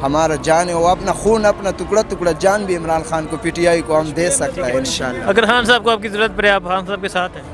ہمارا جان ہے وہ اپنا خون اپنا ٹکڑا ٹکڑا جان بھی عمران خان کو PTI کو ہم دے سکتا ہے انشاءاللہ. اگر خان صاحب کو آپ کی ضرورت پڑے آپ خان صاحب کے ساتھ ہیں؟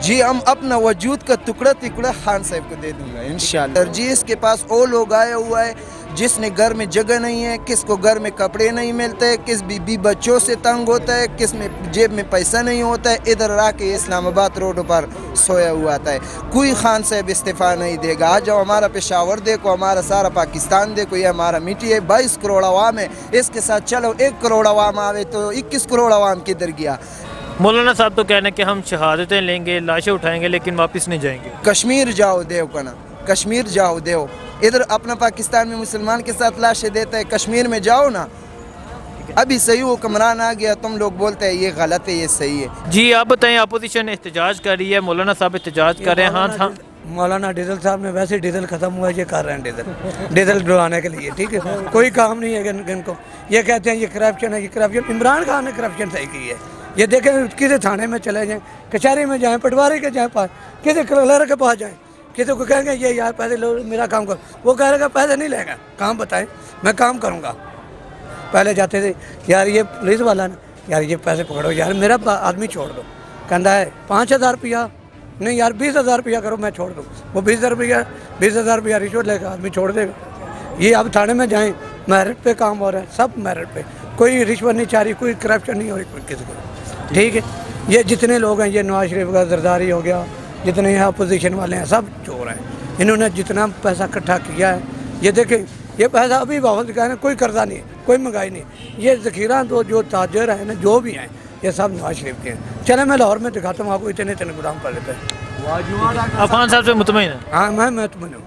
جی ہم اپنا وجود کا ٹکڑا ٹکڑا خان صاحب کو دے دوں گا انشاءاللہ. جی اس کے پاس وہ لوگ آیا ہوا ہے جس نے گھر میں جگہ نہیں ہے, کس کو گھر میں کپڑے نہیں ملتے, کس بیوی بچوں سے تنگ ہوتا ہے, کس میں جیب میں پیسہ نہیں ہوتا ہے, ادھر آ کے اسلام آباد روڈ پر سویا ہوا آتا ہے. کوئی خان صاحب استعفیٰ نہیں دے گا. آ جاؤ ہمارا پشاور دیکھو, ہمارا سارا پاکستان دیکھو, یہ ہمارا میٹی ہے. 22 کروڑ عوام ہے, اس کے ساتھ چلو 1 کروڑ عوام آوے تو 21 کروڑ عوام کدھر گیا. مولانا صاحب تو کہنا ہے کہ ہم شہادتیں لیں گے, لاشیں اٹھائیں گے, لیکن واپس نہیں جائیں گے. کشمیر جاؤ دیو کنا, کشمیر جاؤ دیو. ادھر اپنا پاکستان میں مسلمان کے ساتھ لاشیں دیتا ہے, کشمیر میں جاؤ نا. ابھی صحیح حکمران آ گیا, تم لوگ بولتے ہیں یہ غلط ہے یہ صحیح ہے. جی آپ بتائیں, اپوزیشن احتجاج کر رہی ہے, مولانا صاحب احتجاج کر رہے ہیں. ہاں مولانا ڈیزل صاحب نے ویسے ڈیزل ختم ہوا ہے, یہ کر رہے ہیں ڈیزل ڈلوانے کے لیے, ٹھیک ہے. کوئی کام نہیں ہے ان کو. یہ کہتے ہیں یہ کرپشن ہے, یہ کرپشن. عمران خان نے کرپشن صحیح کی ہے. یہ دیکھیں کسی تھانے میں چلے جائیں, کچہری میں جائیں, پٹواری کے جائیں پاس, کسی کلر کے پاس جائیں, کسی کو کہیں گے یہ یار پیسے لو میرا کام کرو, وہ کہہ رہے گا پیسے نہیں لے گا, کام بتائیں میں کام کروں گا. پہلے جاتے تھے یار یہ پولیس والا نا یار یہ پیسے پکڑو یار میرا آدمی چھوڑ دو, کہتا ہے 5,000 روپیہ نہیں یار 20,000 روپیہ کرو میں چھوڑ دوں. وہ 20,000 روپیہ رشوت لے گا, آدمی چھوڑ دے گا. یہ اب تھانے میں جائیں, میرٹ پہ کام ہو رہا ہے, سب میرٹ پہ, کوئی رشوت نہیں چاہ رہی, کوئی کرپشن نہیں ہو رہی کوئی کسی کو, ٹھیک ہے. یہ جتنے لوگ ہیں, یہ نواز شریف کا زرداری ہو گیا, جتنے یہاں اپوزیشن والے ہیں سب چور ہیں. انہوں نے جتنا پیسہ اکٹھا کیا ہے, یہ دیکھیں یہ پیسہ ابھی واپس کا ہے, کوئی قرضہ نہیں, کوئی مہنگائی نہیں. یہ ذخیرہ تو جو تاجر ہیں نا جو بھی ہیں یہ سب نواز شریف کے ہیں. چلے میں لاہور میں دکھاتا ہوں آپ کو, اتنے گودام پڑ لیتے ہیں. آپ خان صاحب سے مطمئن ہیں؟ ہاں میں مطمئن ہوں.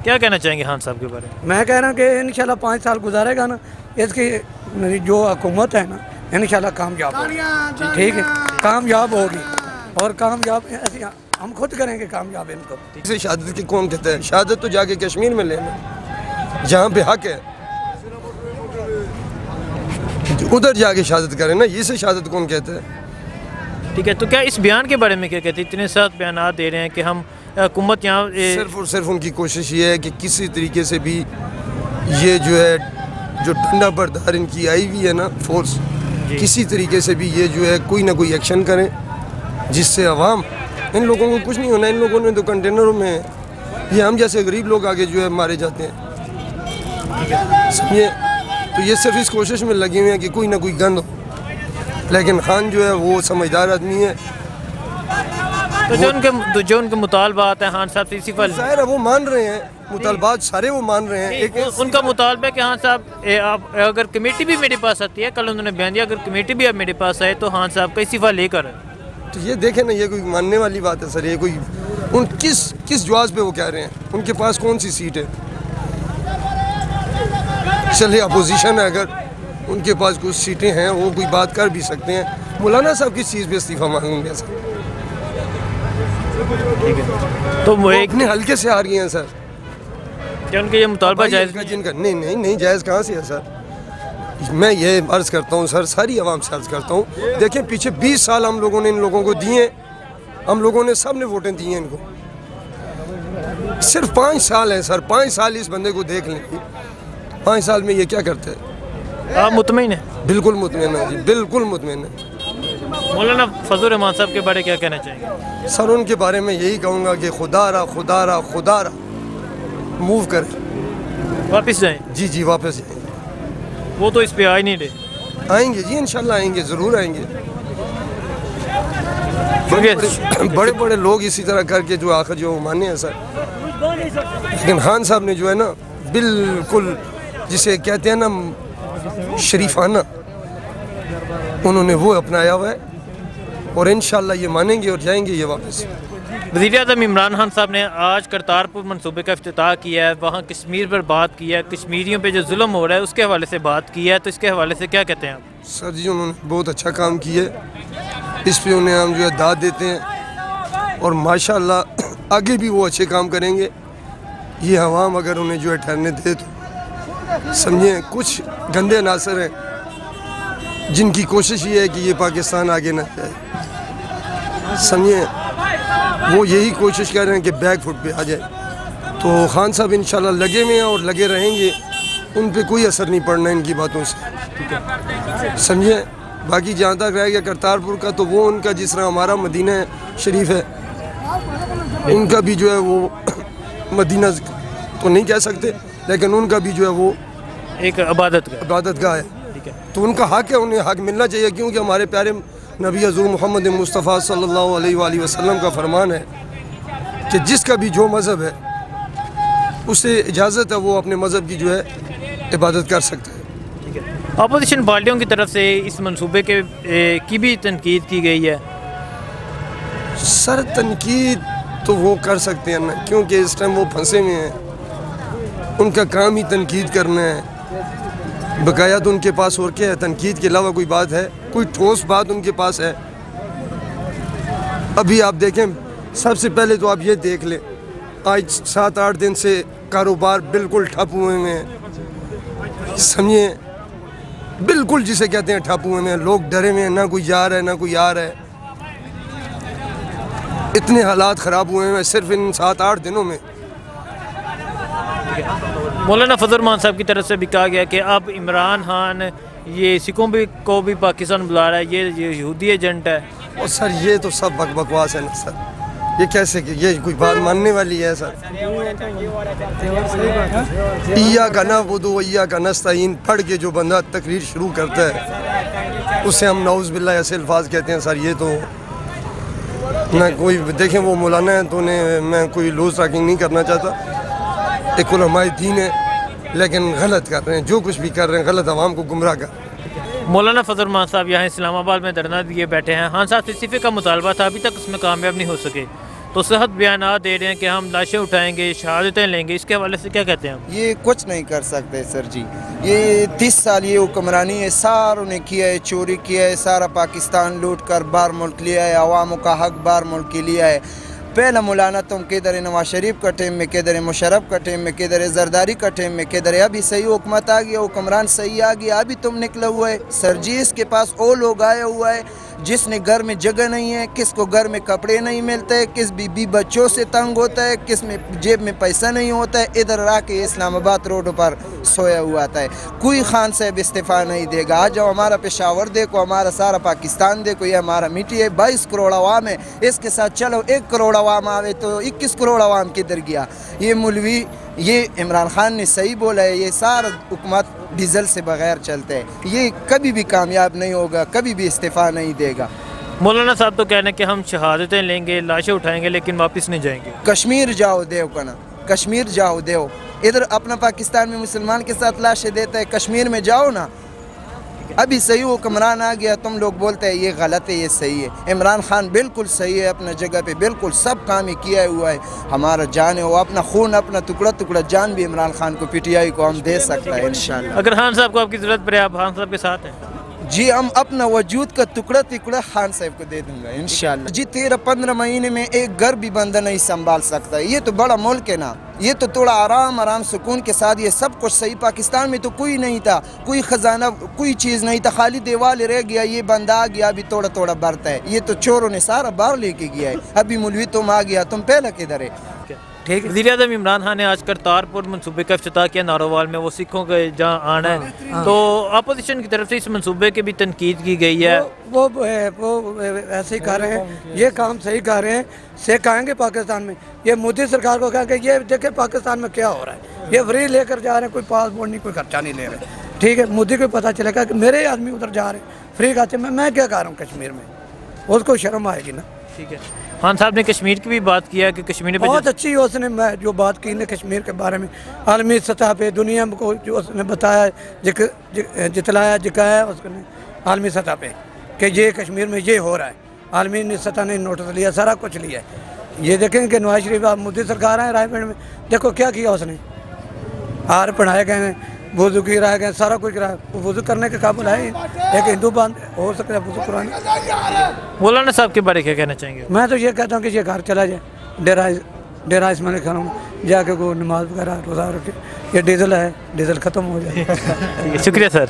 کیا کہنا چاہیں گے خان صاحب کے بارے میں؟ میں کہہ رہا ہوں کہ انشاءاللہ 5 سال گزارے گا نا, اس کی جو حکومت ہے نا انشاءاللہ کامیاب ہوگی, ٹھیک ہے, کامیاب ہوگی. اور کامیاب ایسے ہم خود کریں گے کامیاب ان کو. اسے شہادت کی کون کہتا ہے؟ شہادت تو جا کے کشمیر میں لینا, جہاں پہ حق ہے ادھر جا کے شہادت کریں نا. یہ سے شہادت کون کہتا ہے؟ ٹھیک ہے, تو کیا اس بیان کے بارے میں کیا کہتے ہیں؟ اتنے ساتھ بیانات دے رہے ہیں کہ ہم حکومت یہاں صرف اور صرف ان کی کوشش یہ ہے کہ کسی طریقے سے بھی یہ جو ہے جو ٹھنڈا بردار ان کی آئی ہوئی ہے نا فورس, کسی طریقے سے بھی یہ جو ہے کوئی نہ کوئی ایکشن کریں جس سے عوام, ان لوگوں کو کچھ نہیں ہونا. ان لوگوں نے تو کنٹینروں میں, یہ ہم جیسے غریب لوگ آگے جو ہے مارے جاتے ہیں, سمجھے. تو یہ صرف اس کوشش میں لگے ہوئے ہیں کہ کوئی نہ کوئی گند ہو, لیکن خان جو ہے وہ سمجھدار آدمی ہے. تو جو ان کے مطالبات ہیں خان صاحب سے اسی فل ظاہر ہے وہ مان رہے ہیں, مطالبات سارے وہ مان رہے ہیں. ان کا مطالبہ ہے کہ خان صاحب اگر کمیٹی بھی میرے پاس آتی ہے, کل انہوں نے بیان دیا اگر کمیٹی بھی اب میرے پاس آئے تو خان صاحب کا استعفیٰ لے کر. تو یہ دیکھیں نا, یہ کوئی ماننے والی بات ہے سر. یہ کوئی ان کس جواز پہ وہ کہہ رہے ہیں؟ ان کے پاس کون سی سیٹ ہے؟ چلیے اپوزیشن ہے, اگر ان کے پاس کچھ سیٹیں ہیں وہ کوئی بات کر بھی سکتے ہیں. مولانا صاحب کس چیز پہ استعفیٰ مانگیں گے سر؟ تو وہ اپنے حلقے سے آ رہی ہیں سر. کیا ان کے یہ مطالبہ جائز جن کا نہیں جائز کہاں سے ہے سر؟ میں یہ عرض کرتا ہوں سر, ساری عوام سے عرض کرتا ہوں, دیکھیں پیچھے 20 سال ہم لوگوں نے ان لوگوں کو دیے, ہم لوگوں نے سب نے ووٹیں دی ہیں ان کو. صرف 5 سال ہیں سر, 5 سال اس بندے کو دیکھ لیں, 5 سال میں یہ کیا کرتے ہیں؟ آپ مطمئن ہیں؟ بالکل مطمئن ہے جی, بالکل مطمئن ہے. مولانا فضل الرحمان صاحب کے بارے کیا کہنا چاہیں گے؟ سر ان کے بارے میں یہی کہوں گا کہ خدا را موو کریں, واپس جائیں. جی واپس جائیں. وہ تو اس پہ آ ہی نہیں رہے. آئیں گے جی, انشاءاللہ آئیں گے, ضرور آئیں گے. بڑے لوگ اسی طرح کر کے جو آخر جو مانے ہیں سر. لیکن خان صاحب نے جو ہے نا بالکل جسے کہتے ہیں نا شریفانہ, انہوں نے وہ اپنایا ہوا ہے, اور انشاءاللہ یہ مانیں گے اور جائیں گے یہ واپس. وزیر اعظم عمران خان صاحب نے آج کرتارپور منصوبے کا افتتاح کیا ہے, وہاں کشمیر پر بات کی ہے, کشمیریوں پہ جو ظلم ہو رہا ہے اس کے حوالے سے بات کی ہے, تو اس کے حوالے سے کیا کہتے ہیں آپ؟ سر جی انہوں نے بہت اچھا کام کیا ہے, اس پہ انہیں ہم جو ہے داد دیتے ہیں, اور ماشاءاللہ آگے بھی وہ اچھے کام کریں گے. یہ عوام اگر انہیں جو ہے ٹھہرنے دے تو سمجھیں کچھ گندے عناصر ہیں جن کی کوشش یہ ہے کہ یہ پاکستان آگے نہ جائے, سمجھیں وہ یہی کوشش کر رہے ہیں کہ بیک فٹ پہ آ جائے. تو خان صاحب انشاءاللہ لگے ہوئے ہیں اور لگے رہیں گے, ان پہ کوئی اثر نہیں پڑنا ان کی باتوں سے، سمجھے. باقی جہاں تک رہ گیا کرتارپور کا، تو وہ ان کا جس طرح ہمارا مدینہ شریف ہے، ان کا بھی جو ہے وہ مدینہ تو نہیں کہہ سکتے، لیکن ان کا بھی جو ہے وہ ایک عبادت کا. عبادت گاہ ہے. ٹھیک ہے. تو ان کا حق ہے، انہیں حق ملنا چاہیے، کیونکہ ہمارے پیارے نبی حضور محمد مصطفیٰ صلی اللہ علیہ وآلہ وسلم کا فرمان ہے کہ جس کا بھی جو مذہب ہے اسے اجازت ہے وہ اپنے مذہب کی جو ہے عبادت کر سکتا ہے. اپوزیشن پارٹیوں کی طرف سے اس منصوبے کی بھی تنقید کی گئی ہے. سر تنقید تو وہ کر سکتے ہیں نا، کیونکہ اس ٹائم وہ پھنسے ہوئے ہیں، ان کا کام ہی تنقید کرنا ہے. بقایا تو ان کے پاس اور کیا ہے؟ تنقید کے علاوہ کوئی بات ہے؟ کوئی ٹھوس بات ان کے پاس ہے؟ ابھی آپ دیکھیں، سب سے پہلے تو آپ یہ دیکھ لیں، آج 7-8 دن سے کاروبار بالکل ٹھپ ہوئے ہیں، سمجھیں، بالکل جسے کہتے ہیں ٹھپ ہوئے ہیں. لوگ ڈرے ہوئے ہیں، نہ کوئی جا رہا ہے نہ کوئی آ رہا ہے. اتنے حالات خراب ہوئے ہیں صرف ان 7-8 دنوں میں. مولانا فضل الرحمان صاحب کی طرف سے بھی کہا گیا کہ اب عمران خان یہ سکھوں کو بھی پاکستان بلا رہا ہے، یہ یہودی ایجنٹ ہے. اور سر یہ تو سب بکواس ہے نا سر، یہ کیسے کہ یہ کوئی بات ماننے والی ہے سر؟ ایاک نعبد و ایاک نستعین پڑھ کے جو بندہ تقریر شروع کرتا ہے اسے ہم نعوذ باللہ ایسے الفاظ کہتے ہیں سر. یہ تو نہ کوئی دیکھیں، وہ مولانا ہے تو میں کوئی لوز ٹاکنگ نہیں کرنا چاہتا، ایک علماء دین ہے، لیکن غلط کر رہے ہیں، جو کچھ بھی کر رہے ہیں غلط، عوام کو گمراہ کر رہے ہیں. مولانا فضل الرحمان صاحب یہاں اسلام آباد میں دھرنا دیے بیٹھے ہیں. خان صاحب سے استعفے کا مطالبہ تھا، ابھی تک اس میں کامیاب نہیں ہو سکے، تو صحت بیانات دے رہے ہیں کہ ہم لاشیں اٹھائیں گے، شہادتیں لیں گے. اس کے حوالے سے کیا کہتے ہیں آپ؟ یہ کچھ نہیں کر سکتے سر جی. یہ 30 سال یہ حکمرانی ہے، ساروں نے کیا ہے، چوری کیا ہے، سارا پاکستان لوٹ کر بار ملک لیا ہے، عواموں کا حق بار ملک کے لیا ہے. پہلا مولانا تم کدھر نواز شریف کا ٹیم میں، کدھر مشرف کا ٹیم میں، کدھر زرداری کا ٹیم میں، کدھر ابھی صحیح حکومت آ گیا، حکمران صحیح آ گیا، ابھی تم نکلا ہوا ہے. سرجیز کے پاس وہ لوگ آیا ہوا ہے جس نے گھر میں جگہ نہیں ہے، کس کو گھر میں کپڑے نہیں ملتے، کس بیوی بچوں سے تنگ ہوتا ہے، کس میں جیب میں پیسہ نہیں ہوتا ہے، ادھر آ کے اسلام آباد روڈ پر سویا ہوا آتا ہے. کوئی خان صاحب استعفیٰ نہیں دے گا. آ جاؤ ہمارا پشاور دیکھو، ہمارا سارا پاکستان دیکھو، یہ ہمارا میٹھی ہے. 22 کروڑ عوام ہے، اس کے ساتھ چلو 1 کروڑ عوام آوے تو 21 کروڑ عوام کدھر گیا؟ یہ مولوی، یہ عمران خان نے صحیح بولا ہے، یہ سارا حکومت ڈیزل سے بغیر چلتے ہیں، یہ کبھی بھی کامیاب نہیں ہوگا، کبھی بھی استعفیٰ نہیں دے گا. مولانا صاحب تو کہہ رہے ہیں کہ ہم شہادتیں لیں گے، لاشیں اٹھائیں گے، لیکن واپس نہیں جائیں گے. کشمیر جاؤ دیو کنا، کشمیر جاؤ دیو، ادھر اپنا پاکستان میں مسلمان کے ساتھ لاشیں دیتا ہے، کشمیر میں جاؤ نا. ابھی صحیح حکمران آ گیا، تم لوگ بولتے ہیں یہ غلط ہے، یہ صحیح ہے. عمران خان بالکل صحیح ہے اپنا جگہ پہ، بالکل سب کام ہی کیا ہوا ہے. ہمارا جان ہے وہ، اپنا خون، اپنا ٹکڑا ٹکڑا جان بھی عمران خان کو، پی ٹی آئی کو ہم دے سکتا ہے انشاءاللہ. اگر خان صاحب کو آپ کی ضرورت پڑے، آپ خان صاحب کے ساتھ ہیں؟ جی ہم اپنا وجود کا ٹکڑا ٹکڑا خان صاحب کو دے دوں گا انشاءاللہ. جی 13-15 مہینے میں ایک گھر بھی بندہ نہیں سنبھال سکتا. یہ تو بڑا ملک ہے نا، یہ تو تھوڑا آرام سکون کے ساتھ، یہ سب کچھ صحیح. پاکستان میں تو کوئی نہیں تھا، کوئی خزانہ، کوئی چیز نہیں تھا، خالی دیوار رہ گیا. یہ بندہ آ گیا، ابھی تھوڑا تھوڑا برتا ہے. یہ تو چوروں نے سارا باہر لے کے گیا ہے. ابھی مولوی تم آ گیا، تم پہلا کدھر ہے؟ ٹھیک ہے. وزیر اعظم عمران خان نے آج کرتارپور منصوبے کا افتتاح کیا نارووال میں، وہ سکھوں کے جہاں آنا ہے، تو اپوزیشن کی طرف سے اس منصوبے کی بھی تنقید کی گئی ہے. وہ ایسے ہی کر رہے ہیں، یہ کام صحیح کر رہے ہیں. سکھ آئیں گے پاکستان میں، یہ مودی سرکار کو کہا کہ یہ دیکھیں پاکستان میں کیا ہو رہا ہے، یہ فری لے کر جا رہے ہیں، کوئی پاسپورٹ نہیں، کوئی خرچہ نہیں لے رہے. ٹھیک ہے، مودی کو پتہ چلے گا کہ میرے آدمی ادھر جا رہے ہیں فری کھاتے میں کیا کر رہا ہوں کشمیر میں، اس کو شرم آئے گی نا. ٹھیک ہے. خان صاحب نے کشمیر کی بھی بات کیا کہ کشمیر پہ بہت اچھی اس نے جو بات کی نا کشمیر کے بارے میں، عالمی سطح پہ دنیا کو جو اس نے بتایا، جتلایا، جکایا اس نے عالمی سطح پہ کہ یہ کشمیر میں یہ ہو رہا ہے. عالمی سطح نے نوٹس لیا، سارا کچھ لیا ہے. یہ دیکھیں کہ نواز شریف آپ مودی سرکار ہیں رائے پنڈ میں، دیکھو کیا کیا اس نے. ہار پڑھائے گئے ہیں، وضو کی رائے گئے، سارا کچھ کرایا. وضو کرنے کے قابل ہے ایک ہندو باندھ ہو سکتا ہے وضو قرآن. مولانا صاحب کے بارے کیا کہنا چاہیں گے؟ میں تو یہ کہتا ہوں کہ یہ گھر چلا جائے، ڈیرا اس میں کھانا جا کے کوئی نماز وغیرہ روزہ رکھے. یہ ڈیزل ہے، ڈیزل ختم ہو جائے. شکریہ سر.